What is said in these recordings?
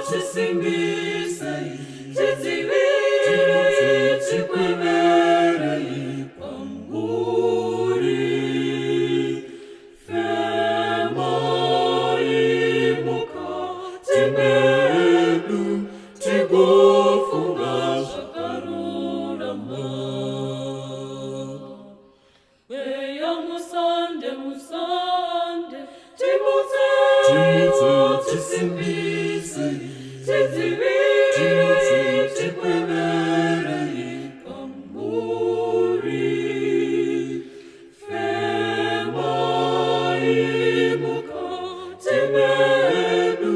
chisimbise, chizivire, chikwemere ipanguri. Fema imuka, timedu, tigufunga shakarurama. Weya musande, musande, timutse, chisimbise, chizivire, chikwemere ipanguri. Fema imuka, timedu,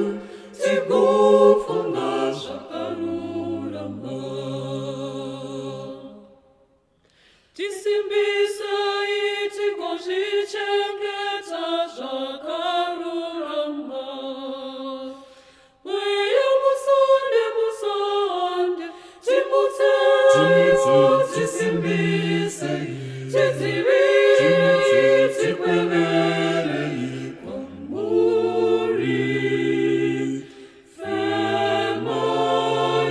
tigufunga shakarurama. Chisimbisa iti kozichengeta shakarurama. Weya musande, musande, timutse, chisimbise, chizivire, chikwemere ipanguri. Fema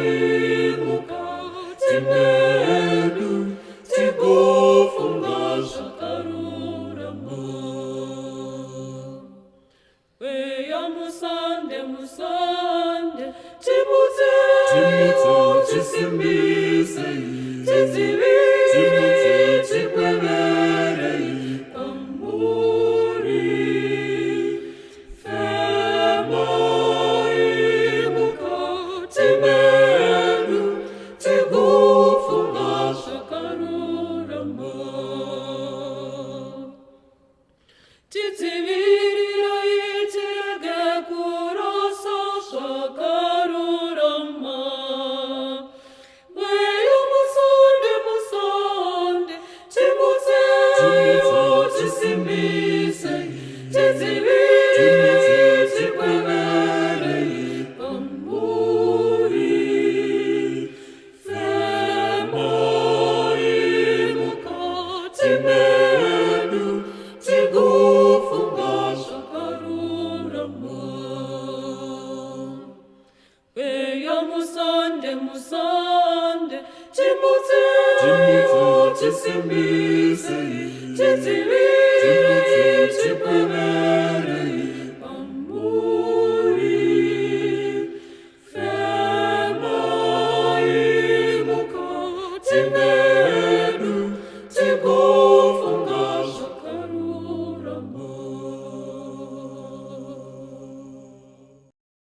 imuka, timedu, tigufunga shakarurama. Weya musande, musande, timutse, chisimbise, chizivire, chikwemere ipanguri. Fema imuka, timedu, tigufunga shakarurama. Chizivire.